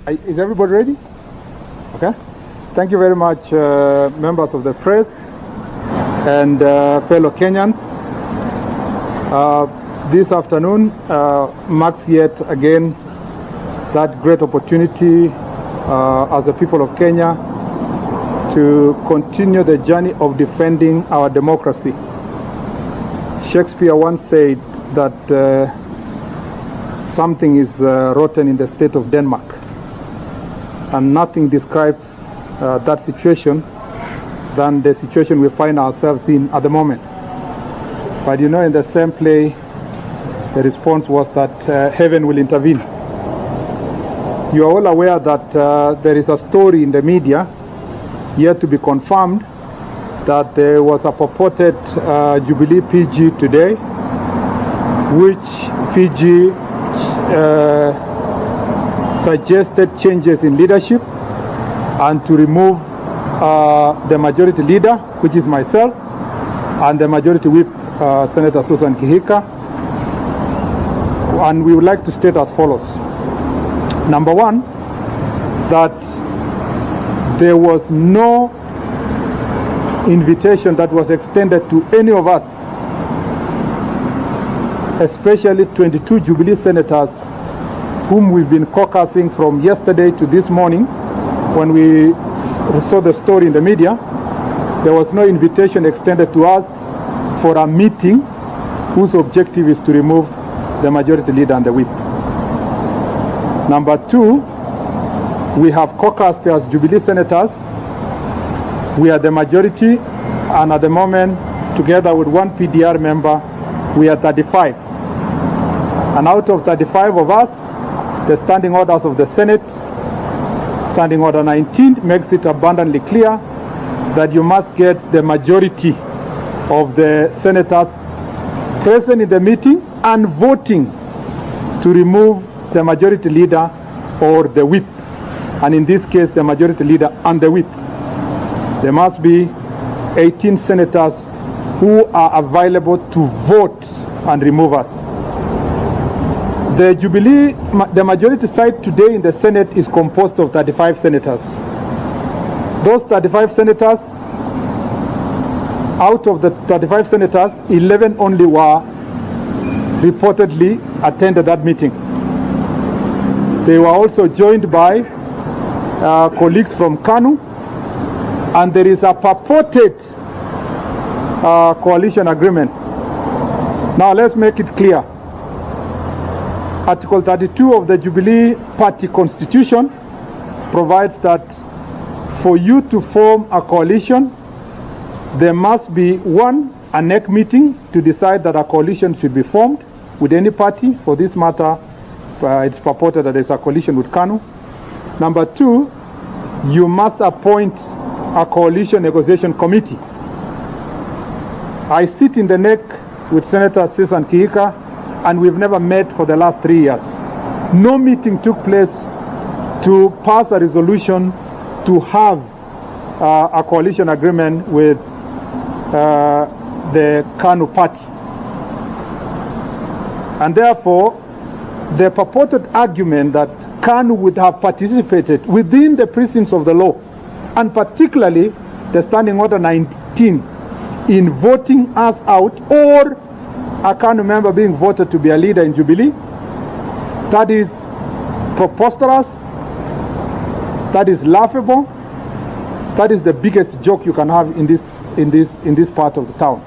Is everybody ready? Okay. Thank you very much, members of the press and fellow Kenyans. This afternoon marks yet again that great opportunity as the people of Kenya to continue the journey of defending our democracy. Shakespeare once said that something is rotten in the state of Denmark, and nothing describes that situation than the situation we find ourselves in at the moment. But you know, in the same play, the response was that heaven will intervene. You are all aware that there is a story in the media, yet to be confirmed, that there was a purported Jubilee PG today, which PG suggested changes in leadership and to remove the majority leader, which is myself, and the majority whip, Senator Susan Kihika. And we would like to state as follows. Number one, that there was no invitation that was extended to any of us, especially 22 Jubilee senators whom we've been caucusing from yesterday to this morning. When we saw the story in the media, there was no invitation extended to us for a meeting whose objective is to remove the majority leader and the whip. Number two, we have caucused as Jubilee senators. We are the majority, and at the moment, together with one PDR member, we are 35. And out of 35 of us, the standing orders of the Senate, Standing Order 19, makes it abundantly clear that you must get the majority of the senators present in the meeting and voting to remove the majority leader or the whip. And in this case, the majority leader and the whip. There must be 18 senators who are available to vote and remove us. The Jubilee, the majority side today in the Senate is composed of 35 senators. Those 35 senators, out of the 35 senators, 11 only were reportedly attended that meeting. They were also joined by colleagues from KANU, and there is a purported coalition agreement. Now let's make it clear. Article 32 of the Jubilee Party Constitution provides that for you to form a coalition, there must be one, a NEC meeting to decide that a coalition should be formed with any party. For this matter, it's purported that there's a coalition with KANU. Number two, you must appoint a coalition negotiation committee. I sit in the NEC with Senator Susan Kihika, and we've never met for the last 3 years. No meeting took place to pass a resolution to have a coalition agreement with the KANU party. And therefore, the purported argument that KANU would have participated within the precincts of the law, and particularly the Standing Order 19, in voting us out, or a KANU member being voted to be a leader in Jubilee, that is preposterous, that is laughable, that is the biggest joke you can have in this part of the town.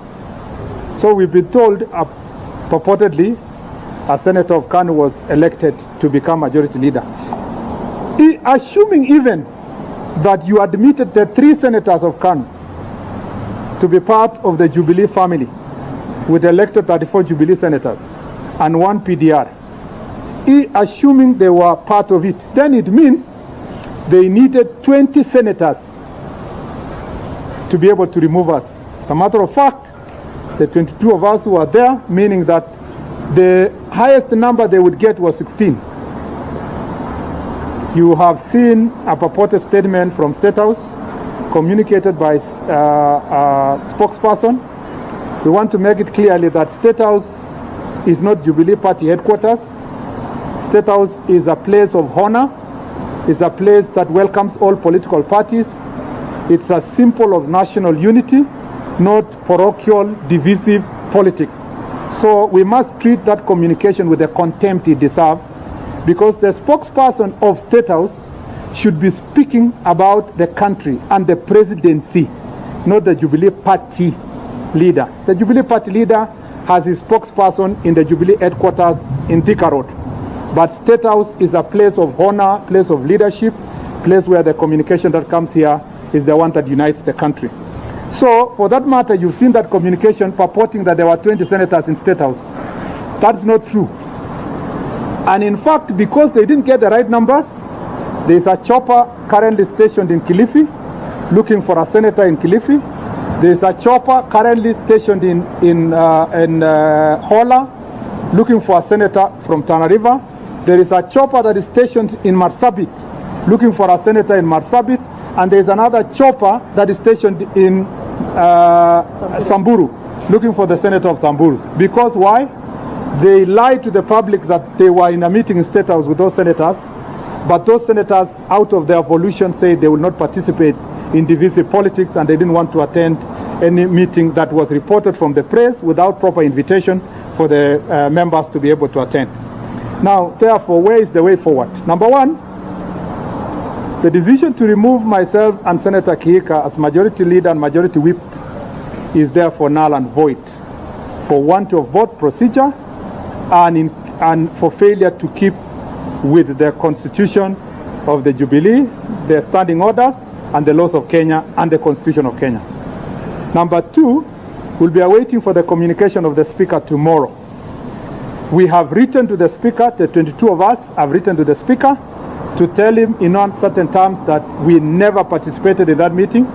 So we've been told, purportedly, a senator of KANU was elected to become majority leader. Assuming even that you admitted the 3 senators of KANU to be part of the Jubilee family, with elected 34 Jubilee senators and 1 PDR, assuming they were part of it, then it means they needed 20 senators to be able to remove us. As a matter of fact, the 22 of us who are there, meaning that the highest number they would get was 16. You have seen a purported statement from State House communicated by a spokesperson. We want to make it clearly that State House is not Jubilee Party headquarters. State House is a place of honor It's a place that welcomes all political parties. It's a symbol of national unity, not parochial, divisive politics. So we must treat that communication with the contempt it deserves, because the spokesperson of State House should be speaking about the country and the presidency, not the Jubilee Party leader. The Jubilee Party leader has his spokesperson in the Jubilee headquarters in Thika Road. But State House is a place of honor, place of leadership, place where the communication that comes here is the one that unites the country. So, for that matter, you've seen that communication purporting that there were 20 senators in State House. That's not true. And in fact, because they didn't get the right numbers, there is a chopper currently stationed in Kilifi, looking for a senator in Kilifi. There is a chopper currently stationed in Hola, looking for a senator from Tana River. There is a chopper that is stationed in Marsabit, looking for a senator in Marsabit. And there is another chopper that is stationed in Samburu, looking for the senator of Samburu. Because why? They lied to the public that they were in a meeting in State House with those senators, but those senators, out of their volition, said they will not participate in divisive politics, and they didn't want to attend any meeting that was reported from the press without proper invitation for the members to be able to attend. Now, therefore, where is the way forward? Number one, the decision to remove myself and Senator Kihika as majority leader and majority whip is therefore null and void for want of vote procedure and for failure to keep with the constitution of the Jubilee, the standing orders, and the laws of Kenya and the constitution of Kenya. Number two, we'll be awaiting for the communication of the Speaker tomorrow. We have written to the Speaker, the 22 of us have written to the Speaker to tell him in uncertain terms that we never participated in that meeting,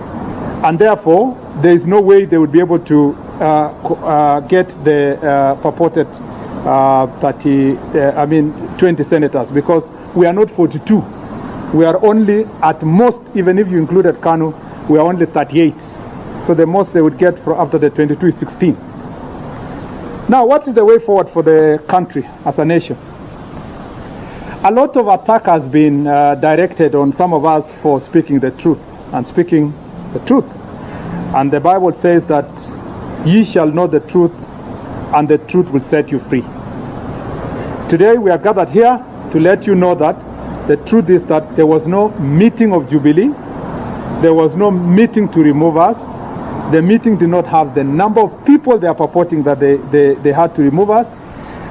and therefore there is no way they would be able to get the purported 20 senators, because we are not 42. We are only, at most, even if you included Kanu, we are only 38. So the most they would get after the 22 is 16. Now, what is the way forward for the country as a nation? A lot of attack has been directed on some of us for speaking the truth and speaking the truth. And the Bible says that ye shall know the truth, and the truth will set you free. Today we are gathered here to let you know that the truth is that there was no meeting of Jubilee. There was no meeting to remove us. The meeting did not have the number of people they are purporting that they had to remove us.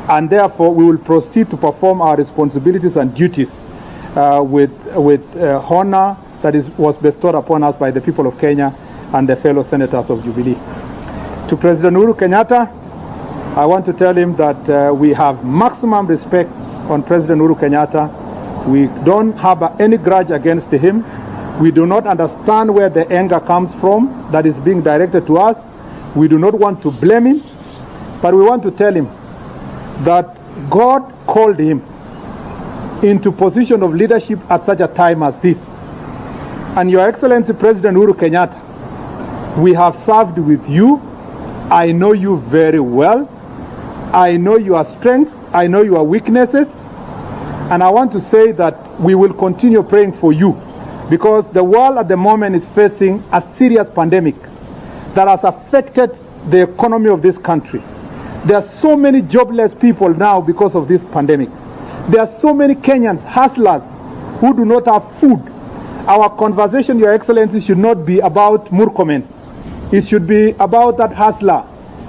And therefore, we will proceed to perform our responsibilities and duties with honor that was bestowed upon us by the people of Kenya and the fellow senators of Jubilee. To President Uhuru Kenyatta, I want to tell him that we have maximum respect on President Uhuru Kenyatta. We don't have any grudge against him. We do not understand where the anger comes from that is being directed to us. We do not want to blame him, but we want to tell him that God called him into position of leadership at such a time as this. And Your Excellency President Uhuru Kenyatta, we have served with you. I know you very well. I know your strengths. I know your weaknesses. And I want to say that we will continue praying for you, because the world at the moment is facing a serious pandemic that has affected the economy of this country. There are so many jobless people now because of this pandemic. There are so many Kenyans, hustlers, who do not have food. Our conversation, Your Excellency, should not be about Murkomen. It should be about that hustler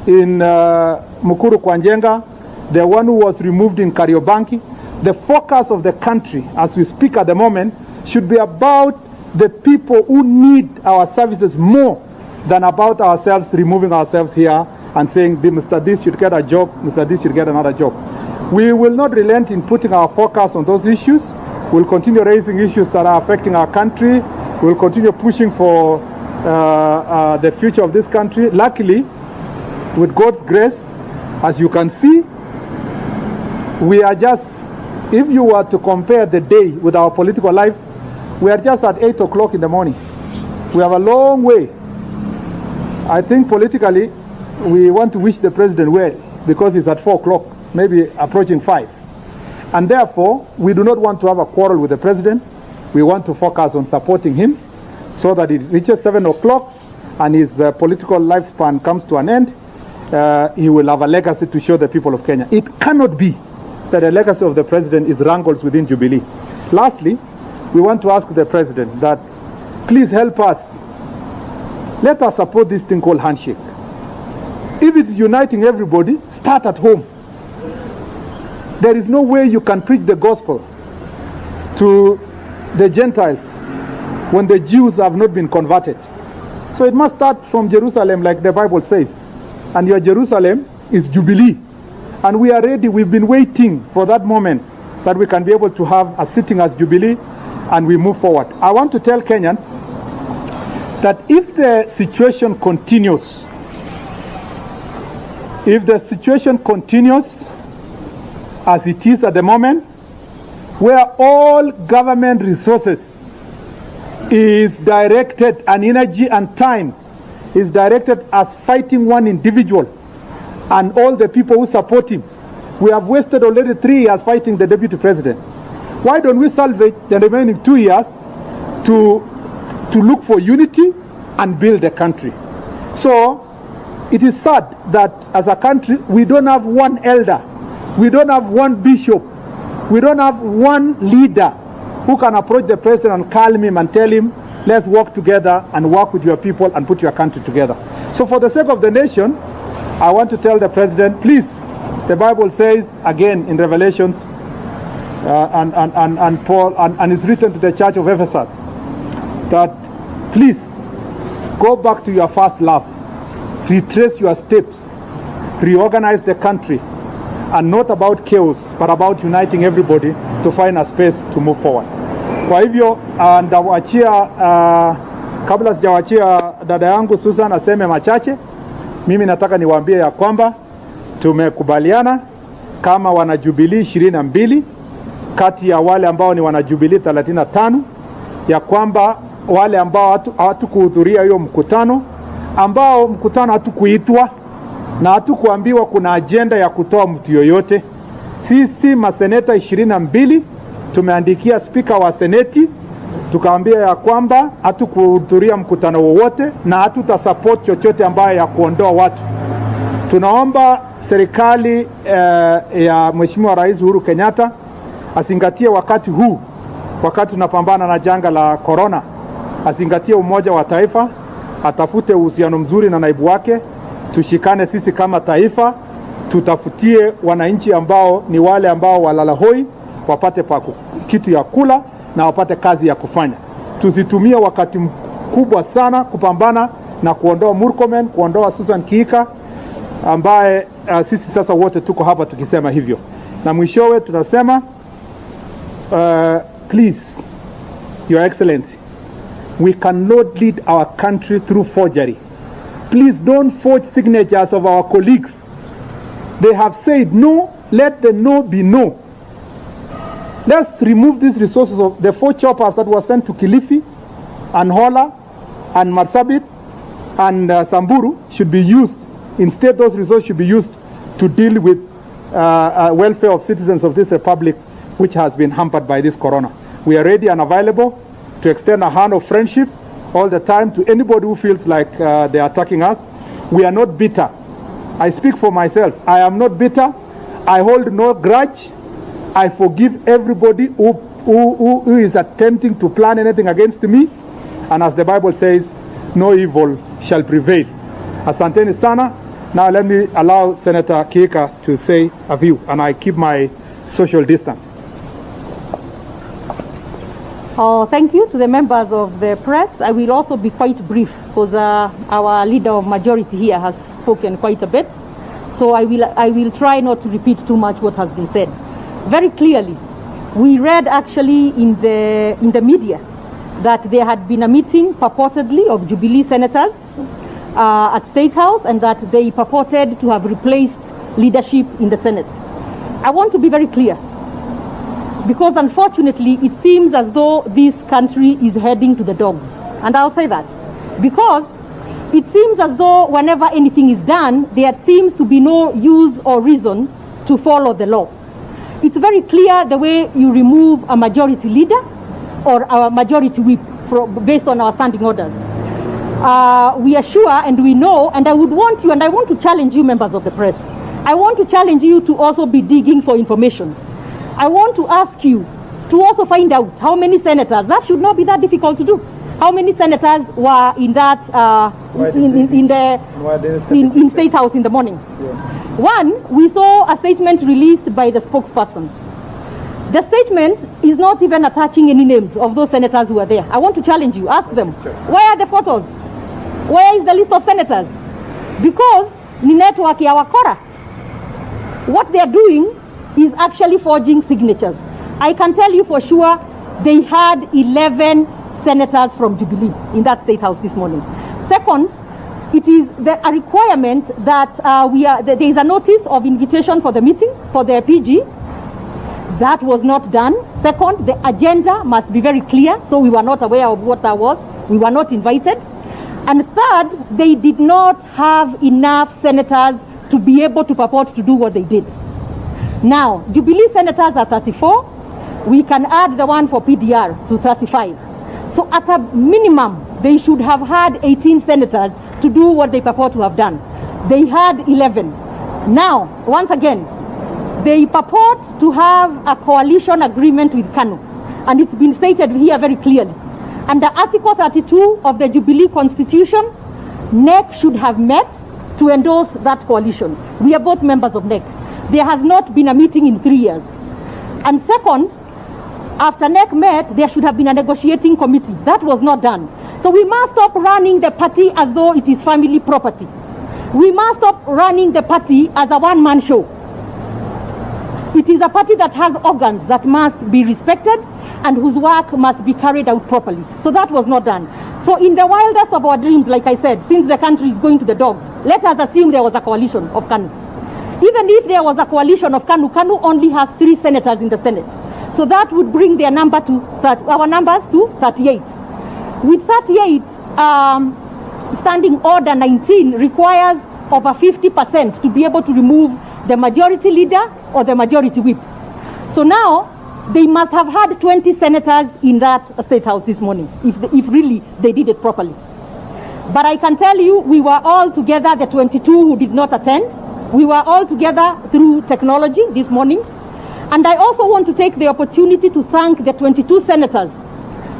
in Mukuru Kwanjenga, the one who was removed in Kariobanki. The focus of the country, as we speak at the moment, should be about the people who need our services more than about ourselves removing ourselves here and saying, Mr. This should get a job, Mr. This should get another job. We will not relent in putting our focus on those issues. We'll continue raising issues that are affecting our country. We'll continue pushing for the future of this country. Luckily, with God's grace, as you can see, we are just, if you were to compare the day with our political life, we are just at 8 o'clock in the morning. We have a long way. I think politically, we want to wish the president well, because it's at 4 o'clock, maybe approaching 5. And therefore, we do not want to have a quarrel with the president. we want to focus on supporting him so that it reaches 7 o'clock and his political lifespan comes to an end. He will have a legacy to show the people of Kenya. It cannot be that the legacy of the president is wrangles within Jubilee. Lastly, we want to ask the president that please help us. Let us support this thing called handshake. If it's uniting everybody, start at home. There is no way you can preach the gospel to the Gentiles when the Jews have not been converted. So it must start from Jerusalem, like the Bible says. And your Jerusalem is Jubilee. And we are ready. We've been waiting for that moment that we can be able to have a sitting as Jubilee and we move forward. I want to tell Kenyans that if the situation continues, as it is at the moment, where all government resources is directed, and energy and time is directed as fighting one individual and all the people who support him. We have wasted already 3 years fighting the deputy president. Why don't we salvage the remaining 2 years to look for unity and build the country? So it is sad that as a country we don't have one elder, we don't have one bishop, we don't have one leader who can approach the president and calm him and tell him, let's work together and work with your people and put your country together. So for the sake of the nation, I want to tell the president, please, the Bible says again in Revelations, and Paul, and it's written to the church of Ephesus, that please go back to your first love, retrace your steps, reorganize the country, and not about chaos, but about uniting everybody to find a space to move forward. Kwa hivyo ndawachia kabla sijawachia dada yangu Susan aseme machache, mimi nataka niwaambie ya kwamba tumekubaliana kama wana Jubilee 22 kati ya wale ambao ni wana Jubilee 35 ya kwamba wale ambao hatukuhudhuria hiyo mkutano, ambao mkutano hatukuitwa na hatukuambiwa kuna agenda ya kutoa mtu yoyote, sisi maseneta 22 tumeandikia spika wa seneti tukaambia ya kwamba hatukuhudhuria mkutano wowote na hatutasupport chochote ambayo ya kuondoa watu. Tunaomba serikali ya Mheshimiwa Rais Uhuru Kenyatta azingatie wakati huu, wakati tunapambana na janga la corona, azingatie umoja wa taifa, atafute uhusiano mzuri na naibu wake, tushikane sisi kama taifa, tutafutie wananchi ambao ni wale ambao walala hoi wapate kitu ya kula na wapate kazi ya kufanya. Tusitumie wakati mkubwa sana kupambana na kuondoa Murkomen, kuondoa Susan Kihika ambaye sisi sasa wote tuko hapa tukisema hivyo. Na mwishowe tunasema please, Your Excellency, we cannot lead our country through forgery. Please don't forge signatures of our colleagues. They have said no, let the no be no. Let's remove these resources of the 4 choppers that were sent to Kilifi and Hola and Marsabit and Samburu should be used. Instead, those resources should be used to deal with welfare of citizens of this republic, which has been hampered by this corona. We are ready and available to extend a hand of friendship all the time to anybody who feels like they are attacking us. We are not bitter. I speak for myself. I am not bitter. I hold no grudge. I forgive everybody who is attempting to plan anything against me. And as the Bible says, no evil shall prevail. Asanteni sana. Now let me allow Senator Kihika to say a few, and I keep my social distance. Thank you to the members of the press. I will also be quite brief because our leader of majority here has spoken quite a bit. So I will try not to repeat too much what has been said. Very clearly, we read actually in the media that there had been a meeting purportedly of Jubilee senators at State House and that they purported to have replaced leadership in the Senate. I want to be very clear because unfortunately it seems as though this country is heading to the dogs. And I'll say that because it seems as though whenever anything is done, there seems to be no use or reason to follow the law. It's very clear the way you remove a majority leader, or our majority whip based on our standing orders. We are sure and we know, and I would want you, and I want to challenge you, members of the press. I want to challenge you to also be digging for information. I want to ask you to also find out how many senators, that should not be that difficult to do, how many senators were in that, in State House in the morning. Yeah. One, we saw a statement released by the spokesperson. The statement is not even attaching any names of those senators who are there. I want to challenge you, ask them, where are the photos? Where is the list of senators? Because ni network ya wakora. What they are doing is actually forging signatures. I can tell you for sure they had 11 senators from Jubilee in that State House this morning. Second, it is a requirement that there is a notice of invitation for the meeting for the PG. That was not done. Second, the agenda must be very clear, so we were not aware of what that was. We were not invited. And third, they did not have enough senators to be able to purport to do what they did. Now, Jubilee senators are 34. We can add the one for PDR to 35. So at a minimum, they should have had 18 senators to do what they purport to have done. They had 11. Now, once again, they purport to have a coalition agreement with KANU. And it's been stated here very clearly. Under Article 32 of the Jubilee Constitution, NEC should have met to endorse that coalition. We are both members of NEC. There has not been a meeting in 3 years. And second, after NEC met, there should have been a negotiating committee. That was not done. So we must stop running the party as though it is family property. We must stop running the party as a one-man show. It is a party that has organs that must be respected and whose work must be carried out properly. So that was not done. So in the wildest of our dreams, like I said, since the country is going to the dogs, let us assume there was a coalition of KANU. Even if there was a coalition of KANU, KANU only has 3 senators in the Senate. So that would bring their number to our numbers to 38. With 38, Standing Order 19 requires over 50% to be able to remove the majority leader or the majority whip. So now, they must have had 20 senators in that State House this morning, if really they did it properly. But I can tell you, we were all together, the 22 who did not attend. We were all together through technology this morning. And I also want to take the opportunity to thank the 22 senators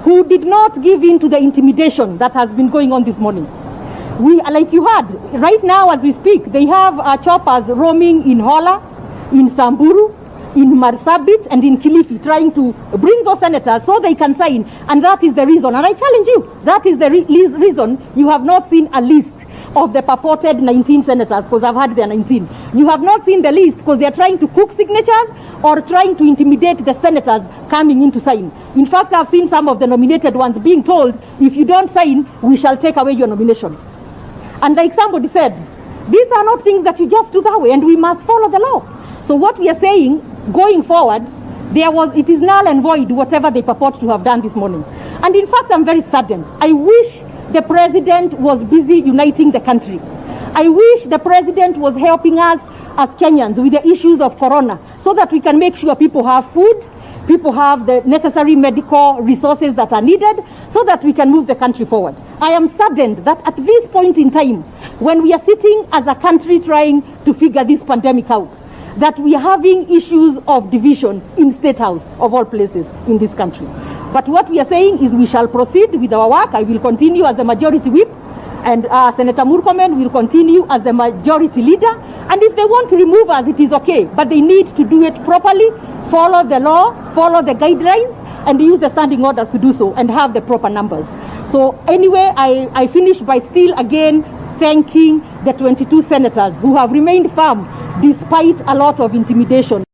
who did not give in to the intimidation that has been going on this morning. We, like you heard, right now as we speak, they have choppers roaming in Hola, in Samburu, in Marsabit, and in Kilifi, trying to bring those senators so they can sign. And that is the reason. And I challenge you, that is the reason you have not seen a list of the purported 19 senators, because I've had their 19. You have not seen the list because they are trying to cook signatures or trying to intimidate the senators coming in to sign. In fact, I've seen some of the nominated ones being told, if you don't sign, we shall take away your nomination. And like somebody said, these are not things that you just do that way, and we must follow the law. So what we are saying, going forward, it is null and void whatever they purport to have done this morning. And in fact, I'm very saddened. I wish the president was busy uniting the country. I wish the president was helping us as Kenyans with the issues of corona, so that we can make sure people have food, people have the necessary medical resources that are needed, so that we can move the country forward. I am saddened that at this point in time, when we are sitting as a country trying to figure this pandemic out, that we are having issues of division in State House, of all places in this country. But what we are saying is we shall proceed with our work. I will continue as the majority whip, and Senator Murkomen will continue as the majority leader. And if they want to remove us, it is okay. But they need to do it properly, follow the law, follow the guidelines, and use the standing orders to do so, and have the proper numbers. So anyway, I finish by still again thanking the 22 senators who have remained firm despite a lot of intimidation.